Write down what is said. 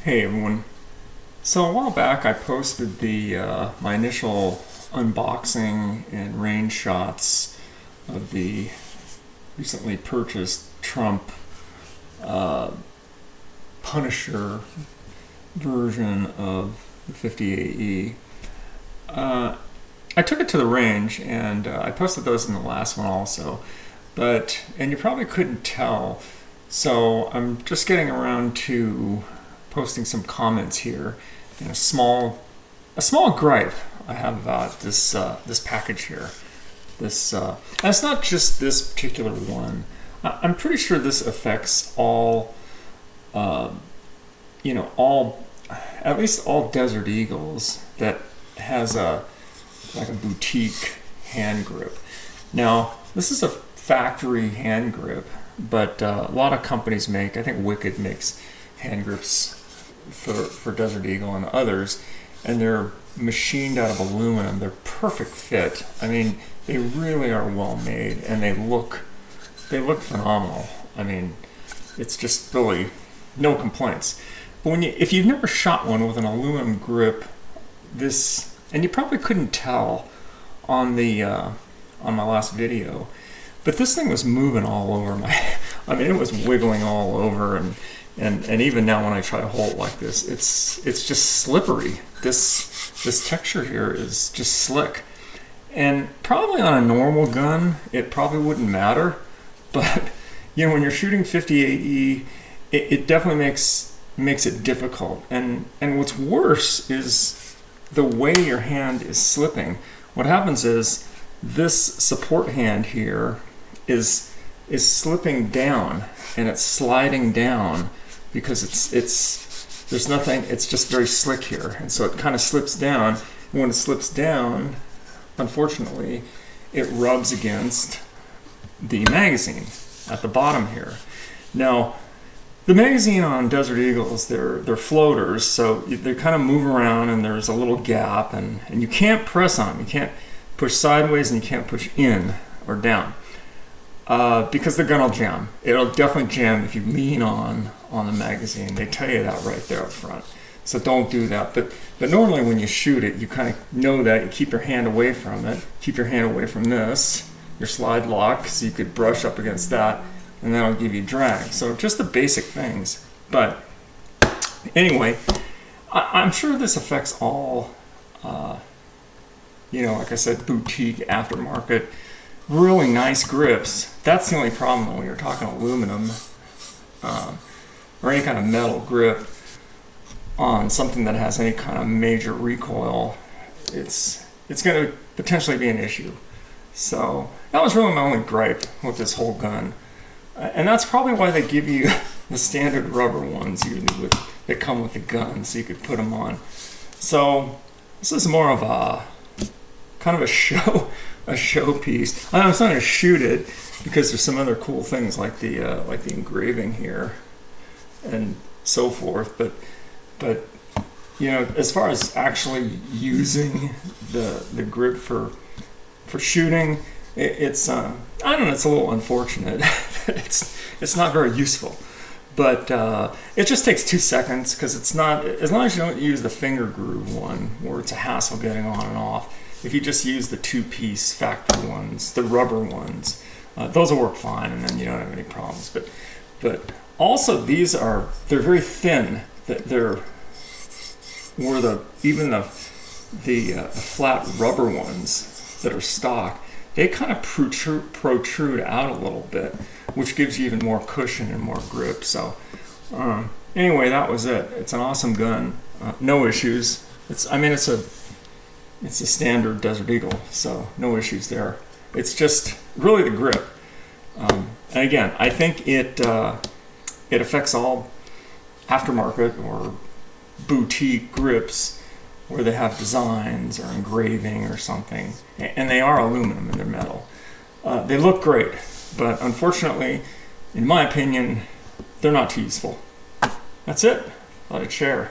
Hey everyone. So a while back I posted the my initial unboxing and range shots of the recently purchased Trump Punisher version of the 50AE. I took it to the range and I posted those in the last one also, and you probably couldn't tell, so I'm just getting around to posting some comments here and a small gripe I have about this package here. And it's not just this particular one. I'm pretty sure this affects all, at least all Desert Eagles that has like a boutique hand grip. Now, this is a factory hand grip, but a lot of companies make, I think Wicked makes hand grips for Desert Eagle and others, and they're machined out of aluminum. They're perfect fit. I mean, they really are well made, and they look phenomenal. I mean, it's just really no complaints. But if you've never shot one with an aluminum grip, and you probably couldn't tell on my last video, but this thing was moving all over I mean, it was wiggling all over, and even now when I try to hold it like this, it's just slippery. This texture here is just slick. And probably on a normal gun, it probably wouldn't matter, but when you're shooting 58E, it definitely makes it difficult. And what's worse is the way your hand is slipping. What happens is this support hand here is slipping down, and it's sliding down because there's nothing, it's just very slick here, and so it kind of slips down. And when it slips down, unfortunately, it rubs against the magazine at the bottom here. Now, the magazine on Desert Eagles, they're floaters, so they kind of move around, and there's a little gap, and you can't press on them. You can't push sideways, and you can't push in or down, because the gun will jam. It'll definitely jam if you lean on the magazine. They tell you that right there up front. So don't do that. But normally when you shoot it, you kind of know that. You keep your hand away from it. Keep your hand away from this, your slide lock, so you could brush up against that, and that'll give you drag. So just the basic things. But anyway, I'm sure this affects all, like I said, boutique, aftermarket, really nice grips. That's the only problem when you're talking aluminum or any kind of metal grip on something that has any kind of major recoil. It's going to potentially be an issue. So that was really my only gripe with this whole gun. And that's probably why they give you the standard rubber ones usually that come with the gun, so you could put them on. So this is more of a kind of a show piece. I'm not going to shoot it because there's some other cool things like the engraving here and so forth. But as far as actually using the grip for shooting, it's I don't know, it's a little unfortunate. it's not very useful, but it just takes 2 seconds, because it's not, as long as you don't use the finger groove one where it's a hassle getting on and off. If you just use the 2-piece factory ones, the rubber ones, those will work fine, and then you don't have any problems. But also they're very thin. They're even the flat rubber ones that are stock, they kind of protrude out a little bit, which gives you even more cushion and more grip. So anyway, that was it. It's an awesome gun. No issues. It's a standard Desert Eagle, so no issues there. It's just really the grip. And again, I think it affects all aftermarket or boutique grips where they have designs or engraving or something, and they are aluminum and they're metal. They look great, but unfortunately, in my opinion, they're not too useful. That's it. Thought I'd share.